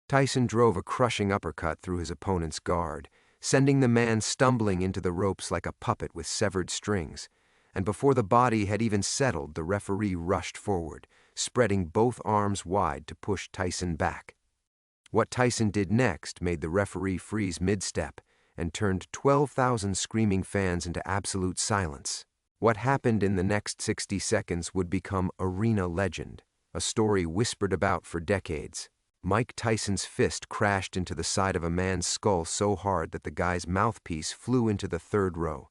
Tyson drove a crushing uppercut through his opponent's guard, sending the man stumbling into the ropes like a puppet with severed strings. And before the body had even settled, the referee rushed forward, spreading both arms wide to push Tyson back. What Tyson did next made the referee freeze mid-step and turned 12,000 screaming fans into absolute silence. What happened in the next 60 seconds would become arena legend, a story whispered about for decades. Mike Tyson's fist crashed into the side of a man's skull so hard that the guy's mouthpiece flew into the third row.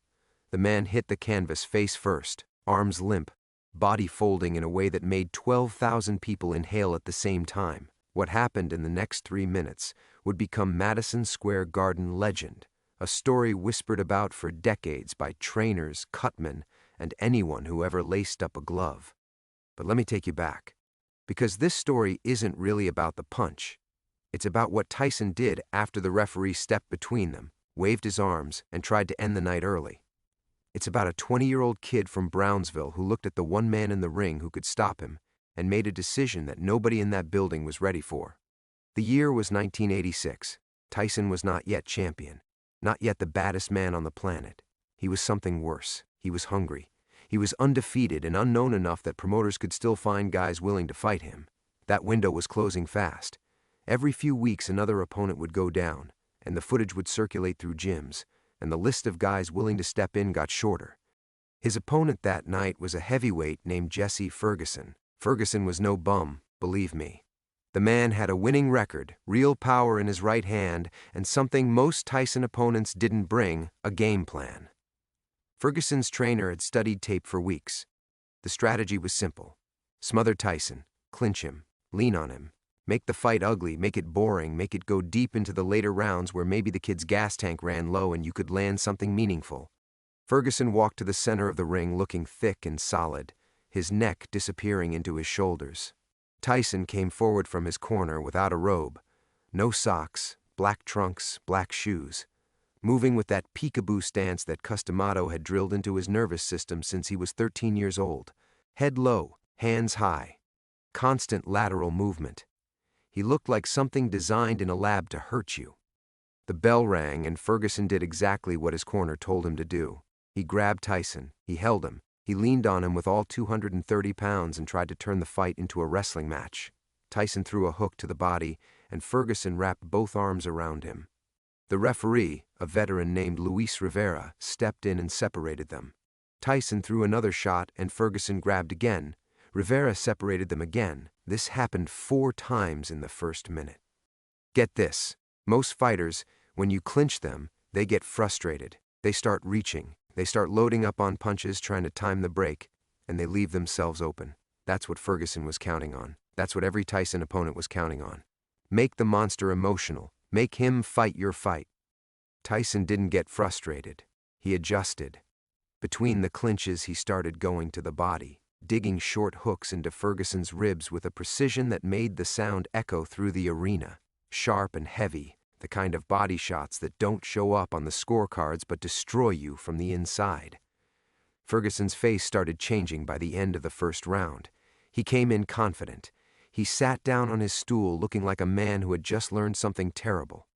The man hit the canvas face first, arms limp, body folding in a way that made 12,000 people inhale at the same time. What happened in the next 3 minutes would become Madison Square Garden legend, a story whispered about for decades by trainers, cutmen, and anyone who ever laced up a glove. But let me take you back, because this story isn't really about the punch. It's about what Tyson did after the referee stepped between them, waved his arms, and tried to end the night early. It's about a 20-year-old kid from Brownsville who looked at the one man in the ring who could stop him and made a decision that nobody in that building was ready for. The year was 1986. Tyson was not yet champion, not yet the baddest man on the planet. He was something worse. He was hungry. He was undefeated and unknown enough that promoters could still find guys willing to fight him. That window was closing fast. Every few weeks another opponent would go down, and the footage would circulate through gyms, and the list of guys willing to step in got shorter. His opponent that night was a heavyweight named Jesse Ferguson. Ferguson was no bum, believe me. The man had a winning record, real power in his right hand, and something most Tyson opponents didn't bring, a game plan. Ferguson's trainer had studied tape for weeks. The strategy was simple. Smother Tyson, clinch him, lean on him, make the fight ugly, make it boring, make it go deep into the later rounds where maybe the kid's gas tank ran low and you could land something meaningful. Ferguson walked to the center of the ring looking thick and solid, his neck disappearing into his shoulders. Tyson came forward from his corner without a robe, no socks, black trunks, black shoes, moving with that peekaboo stance that Customato had drilled into his nervous system since he was 13 years old. Head low, hands high, constant lateral movement. He looked like something designed in a lab to hurt you. The bell rang and Ferguson did exactly what his corner told him to do. He grabbed Tyson, he held him, he leaned on him with all 230 pounds and tried to turn the fight into a wrestling match. Tyson threw a hook to the body and Ferguson wrapped both arms around him. The referee, a veteran named Luis Rivera, stepped in and separated them. Tyson threw another shot and Ferguson grabbed again. Rivera separated them again. This happened 4 times in the first minute. Get this, most fighters, when you clinch them, they get frustrated. They start reaching. They start loading up on punches, trying to time the break, and they leave themselves open. That's what Ferguson was counting on. That's what every Tyson opponent was counting on. Make the monster emotional. Make him fight your fight. Tyson didn't get frustrated. He adjusted. Between the clinches, he started going to the body, digging short hooks into Ferguson's ribs with a precision that made the sound echo through the arena. Sharp and heavy, the kind of body shots that don't show up on the scorecards but destroy you from the inside. Ferguson's face started changing by the end of the first round. He came in confident. He sat down on his stool looking like a man who had just learned something terrible.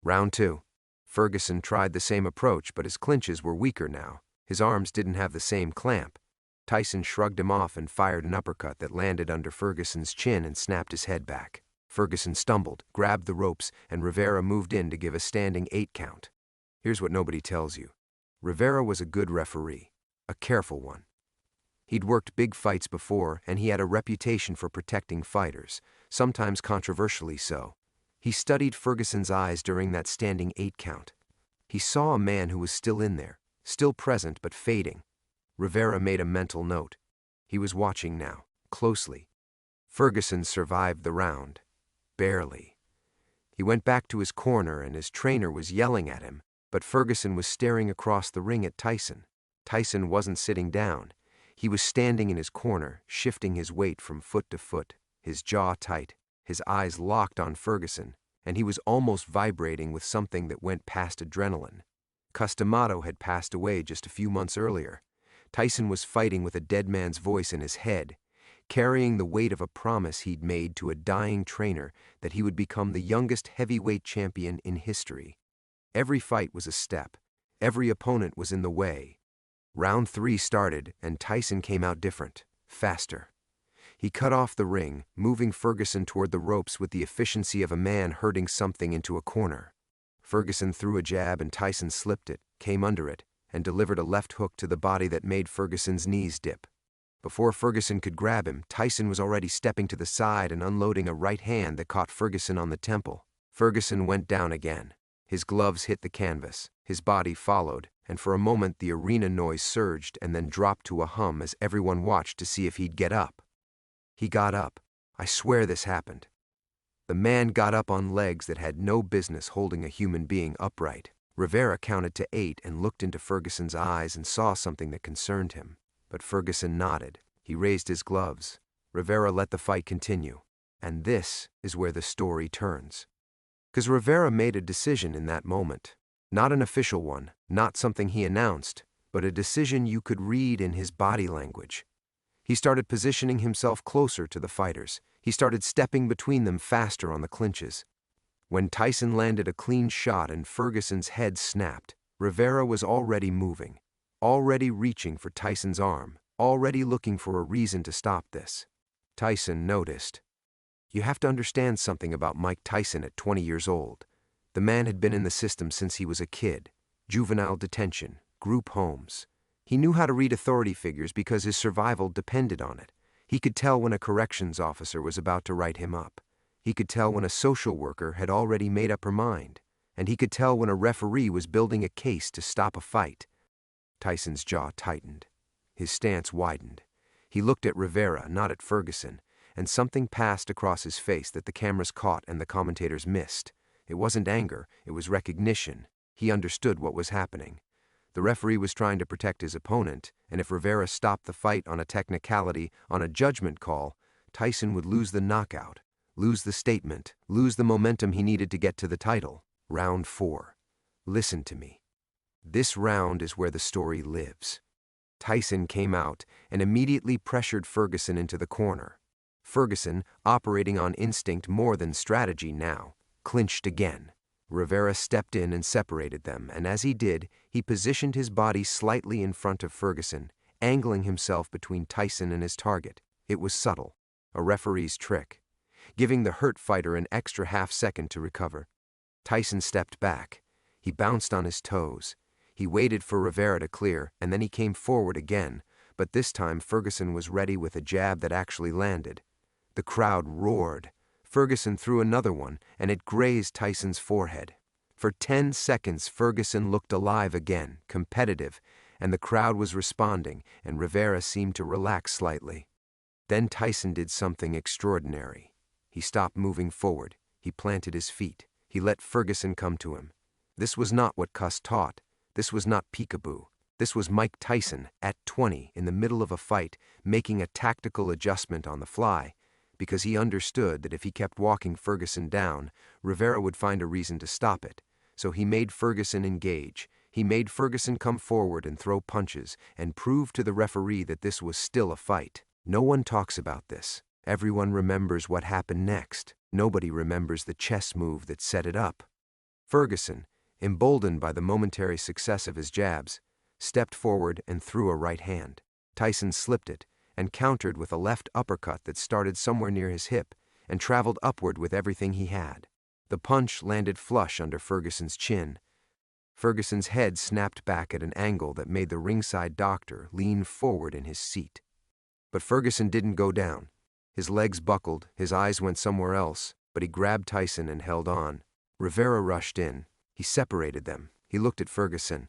Round 2. Ferguson tried the same approach, but his clinches were weaker now. His arms didn't have the same clamp. Tyson shrugged him off and fired an uppercut that landed under Ferguson's chin and snapped his head back. Ferguson stumbled, grabbed the ropes, and Rivera moved in to give a standing 8 count. Here's what nobody tells you. Rivera was a good referee, a careful one. He'd worked big fights before, and he had a reputation for protecting fighters, sometimes controversially so. He studied Ferguson's eyes during that standing 8 count. He saw a man who was still in there, still present but fading. Rivera made a mental note. He was watching now, closely. Ferguson survived the round. Barely. He went back to his corner and his trainer was yelling at him, but Ferguson was staring across the ring at Tyson. Tyson wasn't sitting down. He was standing in his corner, shifting his weight from foot to foot, his jaw tight, his eyes locked on Ferguson, and he was almost vibrating with something that went past adrenaline. Customato had passed away just a few months earlier. Tyson was fighting with a dead man's voice in his head. carrying the weight of a promise he'd made to a dying trainer that he would become the youngest heavyweight champion in history. Every fight was a step. Every opponent was in the way. Round 3 started, and Tyson came out different, faster. He cut off the ring, moving Ferguson toward the ropes with the efficiency of a man herding something into a corner. Ferguson threw a jab and Tyson slipped it, came under it, and delivered a left hook to the body that made Ferguson's knees dip. Before Ferguson could grab him, Tyson was already stepping to the side and unloading a right hand that caught Ferguson on the temple. Ferguson went down again. His gloves hit the canvas, his body followed, and for a moment the arena noise surged and then dropped to a hum as everyone watched to see if he'd get up. He got up. I swear this happened. The man got up on legs that had no business holding a human being upright. Rivera counted to 8 and looked into Ferguson's eyes and saw something that concerned him. But Ferguson nodded. He raised his gloves. Rivera let the fight continue. And this is where the story turns. Because Rivera made a decision in that moment. Not an official one, not something he announced, but a decision you could read in his body language. He started positioning himself closer to the fighters. He started stepping between them faster on the clinches. When Tyson landed a clean shot and Ferguson's head snapped, Rivera was already moving, already reaching for Tyson's arm, already looking for a reason to stop this. Tyson noticed. You have to understand something about Mike Tyson at 20 years old. The man had been in the system since he was a kid. Juvenile detention, group homes. He knew how to read authority figures because his survival depended on it. He could tell when a corrections officer was about to write him up. He could tell when a social worker had already made up her mind. And he could tell when a referee was building a case to stop a fight. Tyson's jaw tightened. His stance widened. He looked at Rivera, not at Ferguson, and something passed across his face that the cameras caught and the commentators missed. It wasn't anger, it was recognition. He understood what was happening. The referee was trying to protect his opponent, and if Rivera stopped the fight on a technicality, on a judgment call, Tyson would lose the knockout, lose the statement, lose the momentum he needed to get to the title. Round 4. Listen to me. This round is where the story lives. Tyson came out and immediately pressured Ferguson into the corner. Ferguson, operating on instinct more than strategy now, clinched again. Rivera stepped in and separated them, and as he did, he positioned his body slightly in front of Ferguson, angling himself between Tyson and his target. It was subtle, a referee's trick, giving the hurt fighter an extra half-second to recover. Tyson stepped back. He bounced on his toes. He waited for Rivera to clear, and then he came forward again, but this time Ferguson was ready with a jab that actually landed. The crowd roared. Ferguson threw another one, and it grazed Tyson's forehead. For 10 seconds, Ferguson looked alive again, competitive, and the crowd was responding, and Rivera seemed to relax slightly. Then Tyson did something extraordinary. He stopped moving forward. He planted his feet. He let Ferguson come to him. This was not what Cuss taught. This was not peekaboo. This was Mike Tyson, at 20, in the middle of a fight, making a tactical adjustment on the fly, because he understood that if he kept walking Ferguson down, Rivera would find a reason to stop it. So he made Ferguson engage. He made Ferguson come forward and throw punches and prove to the referee that this was still a fight. No one talks about this. Everyone remembers what happened next. Nobody remembers the chess move that set it up. Ferguson, emboldened by the momentary success of his jabs, stepped forward and threw a right hand. Tyson slipped it and countered with a left uppercut that started somewhere near his hip and traveled upward with everything he had. The punch landed flush under Ferguson's chin. Ferguson's head snapped back at an angle that made the ringside doctor lean forward in his seat. But Ferguson didn't go down. His legs buckled, his eyes went somewhere else, but he grabbed Tyson and held on. Rivera rushed in. He separated them. He looked at Ferguson.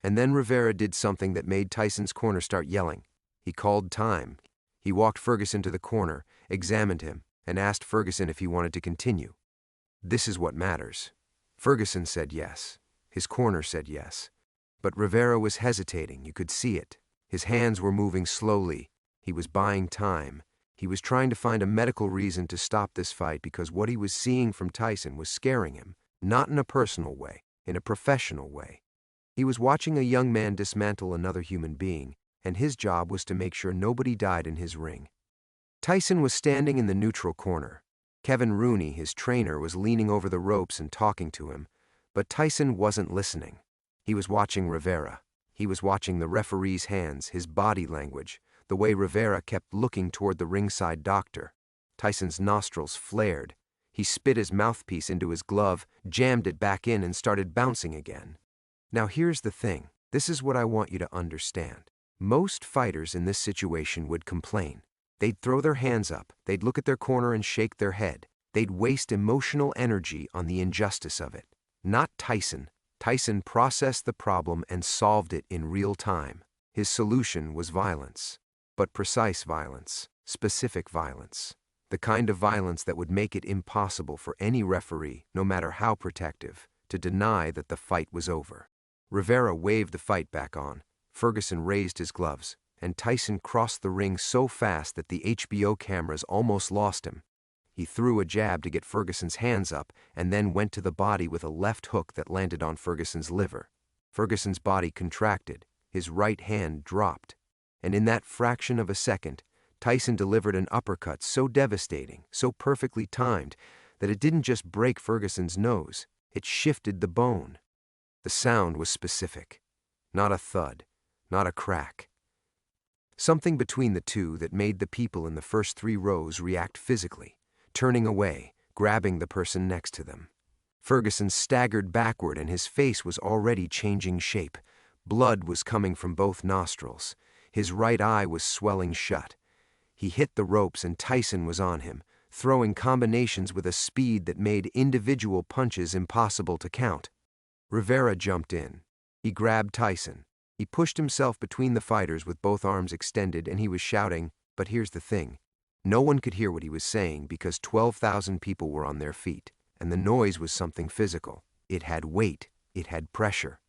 And then Rivera did something that made Tyson's corner start yelling. He called time. He walked Ferguson to the corner, examined him, and asked Ferguson if he wanted to continue. This is what matters. Ferguson said yes. His corner said yes. But Rivera was hesitating, you could see it. His hands were moving slowly. He was buying time. He was trying to find a medical reason to stop this fight because what he was seeing from Tyson was scaring him, not in a personal way, in a professional way. He was watching a young man dismantle another human being, and his job was to make sure nobody died in his ring. Tyson was standing in the neutral corner. Kevin Rooney, his trainer, was leaning over the ropes and talking to him, but Tyson wasn't listening. He was watching Rivera. He was watching the referee's hands, his body language, the way Rivera kept looking toward the ringside doctor. Tyson's nostrils flared. He spit his mouthpiece into his glove, jammed it back in, and started bouncing again. Now here's the thing. This is what I want you to understand. Most fighters in this situation would complain. They'd throw their hands up, they'd look at their corner and shake their head. They'd waste emotional energy on the injustice of it. Not Tyson. Tyson processed the problem and solved it in real time. His solution was violence. But precise violence, specific violence. The kind of violence that would make it impossible for any referee, no matter how protective, to deny that the fight was over. Rivera waved the fight back on. Ferguson raised his gloves, and Tyson crossed the ring so fast that the HBO cameras almost lost him. He threw a jab to get Ferguson's hands up and then went to the body with a left hook that landed on Ferguson's liver. Ferguson's body contracted, his right hand dropped, and in that fraction of a second, Tyson delivered an uppercut so devastating, so perfectly timed, that it didn't just break Ferguson's nose, it shifted the bone. The sound was specific. Not a thud, not a crack. Something between the two that made the people in the first 3 rows react physically, turning away, grabbing the person next to them. Ferguson staggered backward and his face was already changing shape. Blood was coming from both nostrils. His right eye was swelling shut. He hit the ropes and Tyson was on him, throwing combinations with a speed that made individual punches impossible to count. Rivera jumped in. He grabbed Tyson. He pushed himself between the fighters with both arms extended and he was shouting, but here's the thing. No one could hear what he was saying because 12,000 people were on their feet, and the noise was something physical. It had weight. It had pressure.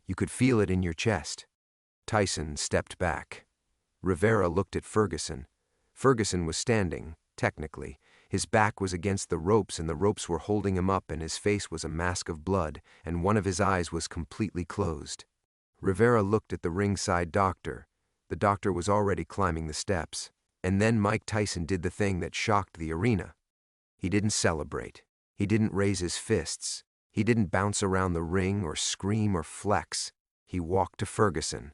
You could feel it in your chest. Tyson stepped back. Rivera looked at Ferguson. Ferguson was standing, technically. His back was against the ropes and the ropes were holding him up and his face was a mask of blood and one of his eyes was completely closed. Rivera looked at the ringside doctor. The doctor was already climbing the steps. And then Mike Tyson did the thing that shocked the arena. He didn't celebrate. He didn't raise his fists. He didn't bounce around the ring or scream or flex. He walked to Ferguson.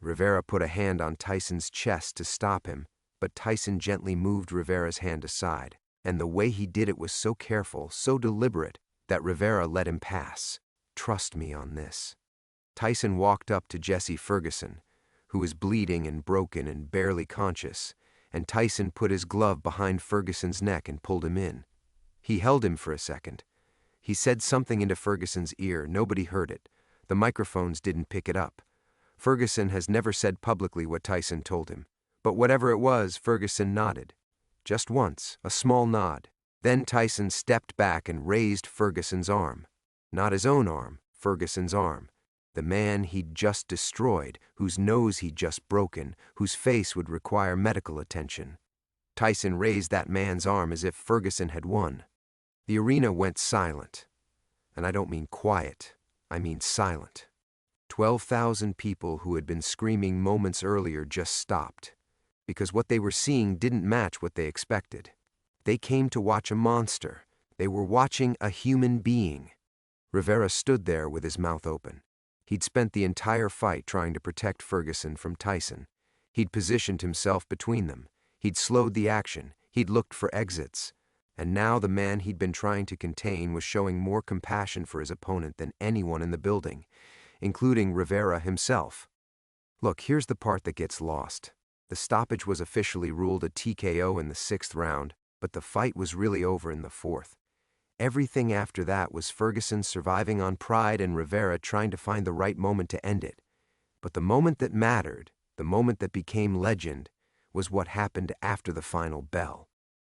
Rivera put a hand on Tyson's chest to stop him, but Tyson gently moved Rivera's hand aside, and the way he did it was so careful, so deliberate, that Rivera let him pass. Trust me on this. Tyson walked up to Jesse Ferguson, who was bleeding and broken and barely conscious, and Tyson put his glove behind Ferguson's neck and pulled him in. He held him for a second. He said something into Ferguson's ear. Nobody heard it. The microphones didn't pick it up. Ferguson has never said publicly what Tyson told him. But whatever it was, Ferguson nodded. Just once, a small nod. Then Tyson stepped back and raised Ferguson's arm. Not his own arm, Ferguson's arm. The man he'd just destroyed, whose nose he'd just broken, whose face would require medical attention. Tyson raised that man's arm as if Ferguson had won. The arena went silent. And I don't mean quiet, I mean silent. 12,000 people who had been screaming moments earlier just stopped, because what they were seeing didn't match what they expected. They came to watch a monster. They were watching a human being. Rivera stood there with his mouth open. He'd spent the entire fight trying to protect Ferguson from Tyson. He'd positioned himself between them. He'd slowed the action. He'd looked for exits. And now the man he'd been trying to contain was showing more compassion for his opponent than anyone in the building, including Rivera himself. Look, here's the part that gets lost. The stoppage was officially ruled a TKO in the 6th round, but the fight was really over in the 4th. Everything after that was Ferguson surviving on pride and Rivera trying to find the right moment to end it. But the moment that mattered, the moment that became legend, was what happened after the final bell.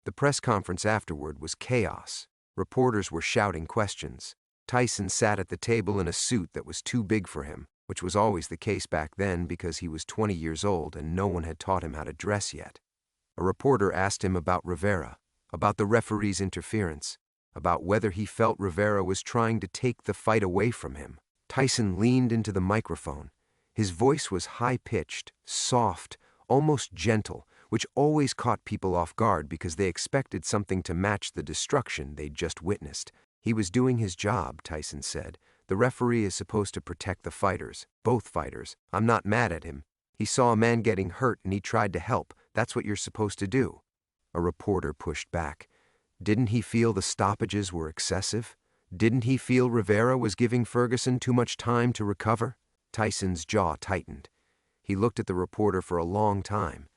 The press conference afterward was chaos. Reporters were shouting questions. Tyson sat at the table in a suit that was too big for him, which was always the case back then because he was 20 years old and no one had taught him how to dress yet. A reporter asked him about Rivera, about the referee's interference, about whether he felt Rivera was trying to take the fight away from him. Tyson leaned into the microphone. His voice was high-pitched, soft, almost gentle, which always caught people off guard because they expected something to match the destruction they'd just witnessed. He was doing his job, Tyson said. The referee is supposed to protect the fighters, both fighters. I'm not mad at him. He saw a man getting hurt and he tried to help. That's what you're supposed to do. A reporter pushed back. Didn't he feel the stoppages were excessive? Didn't he feel Rivera was giving Ferguson too much time to recover? Tyson's jaw tightened. He looked at the reporter for a long time.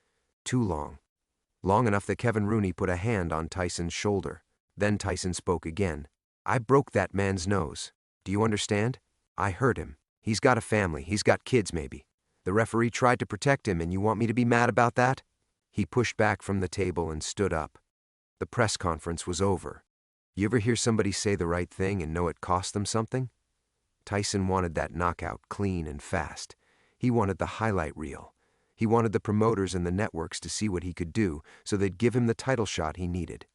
Too long. Long enough that Kevin Rooney put a hand on Tyson's shoulder. Then Tyson spoke again. I broke that man's nose. Do you understand? I hurt him. He's got a family. He's got kids, maybe. The referee tried to protect him, and you want me to be mad about that? He pushed back from the table and stood up. The press conference was over. You ever hear somebody say the right thing and know it cost them something? Tyson wanted that knockout clean and fast. He wanted the highlight reel. He wanted the promoters and the networks to see what he could do so they'd give him the title shot he needed.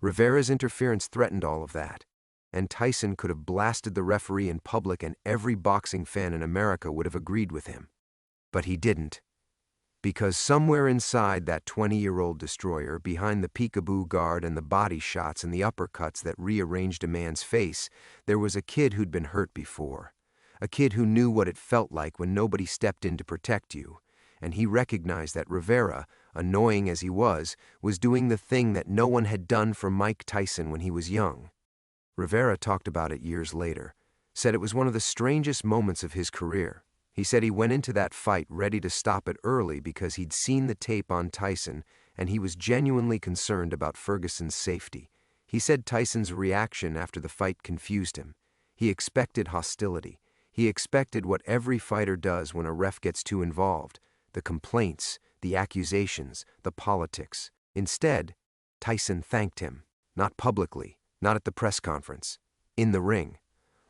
Rivera's interference threatened all of that, and Tyson could have blasted the referee in public and every boxing fan in America would have agreed with him. But he didn't. Because somewhere inside that 20-year-old destroyer, behind the peekaboo guard and the body shots and the uppercuts that rearranged a man's face, there was a kid who'd been hurt before. A kid who knew what it felt like when nobody stepped in to protect you. And he recognized that Rivera, annoying as he was doing the thing that no one had done for Mike Tyson when he was young. Rivera talked about it years later, said it was one of the strangest moments of his career. He said he went into that fight ready to stop it early because he'd seen the tape on Tyson and he was genuinely concerned about Ferguson's safety. He said Tyson's reaction after the fight confused him. He expected hostility. He expected what every fighter does when a ref gets too involved. The complaints, the accusations, the politics. Instead, Tyson thanked him. Not publicly, not at the press conference. In the ring.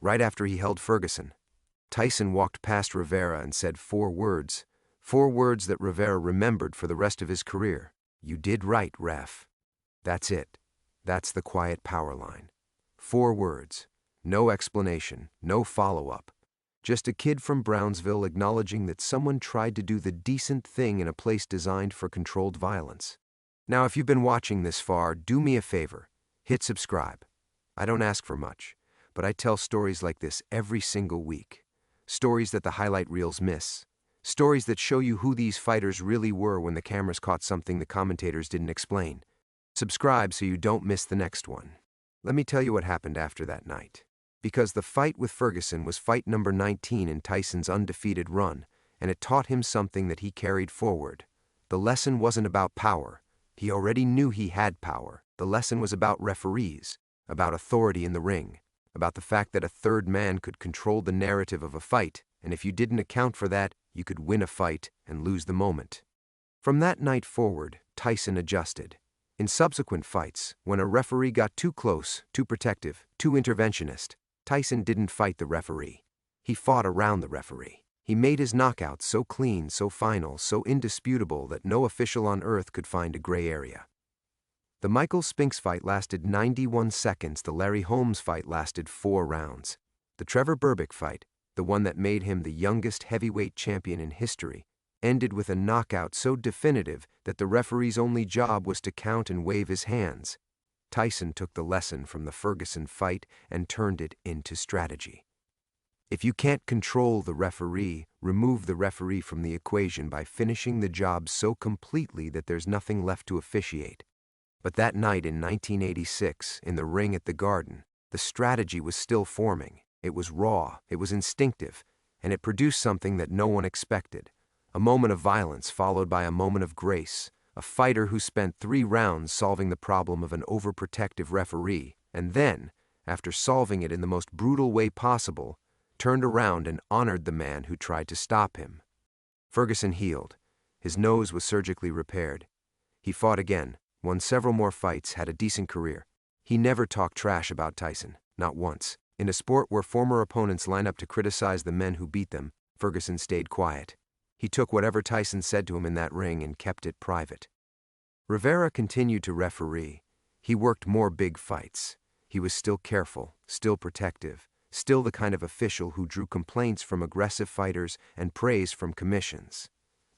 Right after he held Ferguson. Tyson walked past Rivera and said 4 words. 4 words that Rivera remembered for the rest of his career. You did right, ref. That's it. That's the quiet power line. 4 words. No explanation, no follow-up. Just a kid from Brownsville acknowledging that someone tried to do the decent thing in a place designed for controlled violence. Now, if you've been watching this far, do me a favor. Hit subscribe. I don't ask for much, but I tell stories like this every single week. Stories that the highlight reels miss. Stories that show you who these fighters really were when the cameras caught something the commentators didn't explain. Subscribe so you don't miss the next one. Let me tell you what happened after that night. Because the fight with Ferguson was fight number 19 in Tyson's undefeated run, and it taught him something that he carried forward. The lesson wasn't about power. He already knew he had power. The lesson was about referees, about authority in the ring, about the fact that a third man could control the narrative of a fight, and if you didn't account for that, you could win a fight and lose the moment. From that night forward, Tyson adjusted. In subsequent fights, when a referee got too close, too protective, too interventionist, Tyson didn't fight the referee. He fought around the referee. He made his knockouts so clean, so final, so indisputable that no official on earth could find a gray area. The Michael Spinks fight lasted 91 seconds. The Larry Holmes fight lasted 4 rounds. The Trevor Berbick fight, the one that made him the youngest heavyweight champion in history, ended with a knockout so definitive that the referee's only job was to count and wave his hands. Tyson took the lesson from the Ferguson fight and turned it into strategy. If you can't control the referee, remove the referee from the equation by finishing the job so completely that there's nothing left to officiate. But that night in 1986, in the ring at the Garden, the strategy was still forming. It was raw, it was instinctive, and it produced something that no one expected. A moment of violence followed by a moment of grace. A fighter who spent 3 rounds solving the problem of an overprotective referee, and then, after solving it in the most brutal way possible, turned around and honored the man who tried to stop him. Ferguson healed. His nose was surgically repaired. He fought again, won several more fights, had a decent career. He never talked trash about Tyson, not once. In a sport where former opponents line up to criticize the men who beat them, Ferguson stayed quiet. He took whatever Tyson said to him in that ring and kept it private. Rivera continued to referee. He worked more big fights. He was still careful, still protective, still the kind of official who drew complaints from aggressive fighters and praise from commissions.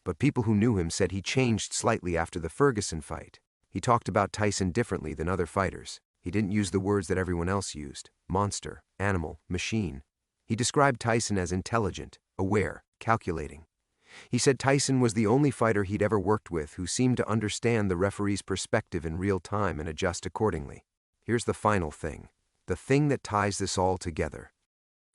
But people who knew him said he changed slightly after the Ferguson fight. He talked about Tyson differently than other fighters. He didn't use the words that everyone else used: monster, animal, machine. He described Tyson as intelligent, aware, calculating. He said Tyson was the only fighter he'd ever worked with who seemed to understand the referee's perspective in real time and adjust accordingly. Here's the final thing, the thing that ties this all together.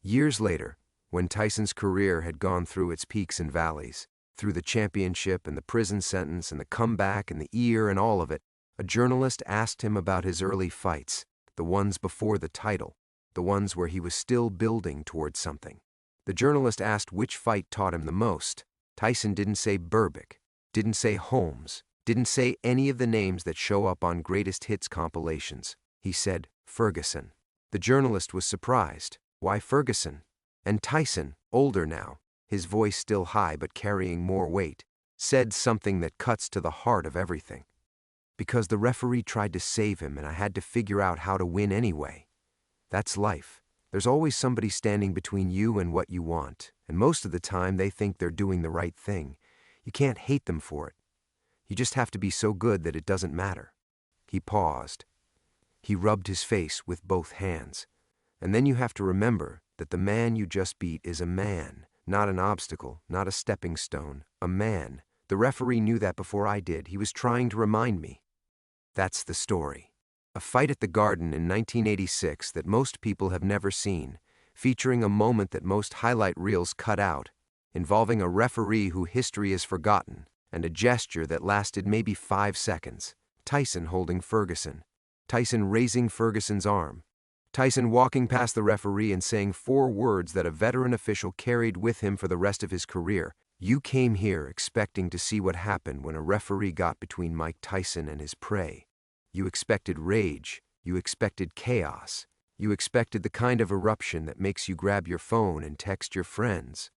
Years later, when Tyson's career had gone through its peaks and valleys, through the championship and the prison sentence and the comeback and the ear and all of it, a journalist asked him about his early fights, the ones before the title, the ones where he was still building towards something. The journalist asked which fight taught him the most. Tyson didn't say Berbick, didn't say Holmes, didn't say any of the names that show up on greatest hits compilations. He said Ferguson. The journalist was surprised. Why Ferguson? And Tyson, older now, his voice still high but carrying more weight, said something that cuts to the heart of everything. Because the referee tried to save him and I had to figure out how to win anyway. That's life. There's always somebody standing between you and what you want, and most of the time they think they're doing the right thing. You can't hate them for it. You just have to be so good that it doesn't matter. He paused. He rubbed his face with both hands. And then you have to remember that the man you just beat is a man, not an obstacle, not a stepping stone, a man. The referee knew that before I did. He was trying to remind me. That's the story. A fight at the Garden in 1986 that most people have never seen, featuring a moment that most highlight reels cut out, involving a referee who history has forgotten, and a gesture that lasted maybe 5 seconds. Tyson holding Ferguson. Tyson raising Ferguson's arm. Tyson walking past the referee and saying 4 words that a veteran official carried with him for the rest of his career. You came here expecting to see what happened when a referee got between Mike Tyson and his prey. You expected rage. You expected chaos. You expected the kind of eruption that makes you grab your phone and text your friends.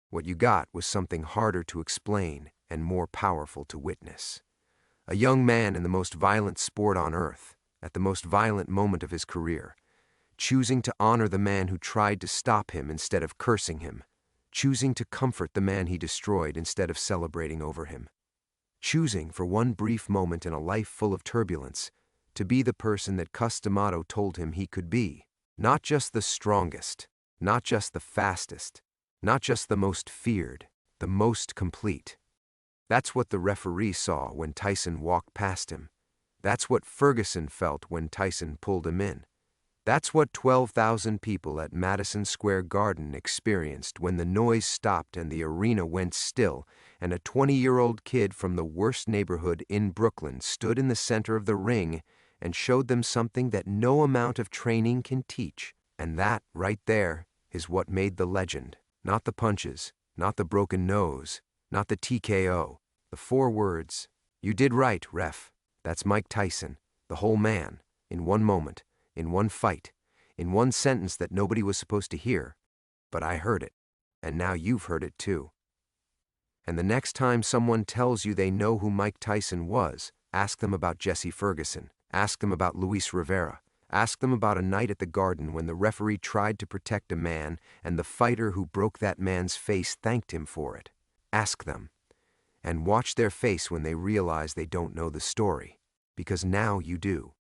What you got was something harder to explain and more powerful to witness. A young man in the most violent sport on earth, at the most violent moment of his career, choosing to honor the man who tried to stop him instead of cursing him, choosing to comfort the man he destroyed instead of celebrating over him, choosing for one brief moment in a life full of turbulence to be the person that Cus D'Amato told him he could be. Not just the strongest, not just the fastest, not just the most feared, the most complete. That's what the referee saw when Tyson walked past him. That's what Ferguson felt when Tyson pulled him in. That's what 12,000 people at Madison Square Garden experienced when the noise stopped and the arena went still, and a 20-year-old kid from the worst neighborhood in Brooklyn stood in the center of the ring and showed them something that no amount of training can teach. And that, right there, is what made the legend. Not the punches, not the broken nose, not the TKO. The 4 words, "You did right, ref." That's Mike Tyson, the whole man, in one moment, in one fight, in one sentence that nobody was supposed to hear. But I heard it, and now you've heard it too. And the next time someone tells you they know who Mike Tyson was, ask them about Jesse Ferguson. Ask them about Luis Rivera. Ask them about a night at the Garden when the referee tried to protect a man and the fighter who broke that man's face thanked him for it. Ask them. And watch their face when they realize they don't know the story. Because now you do.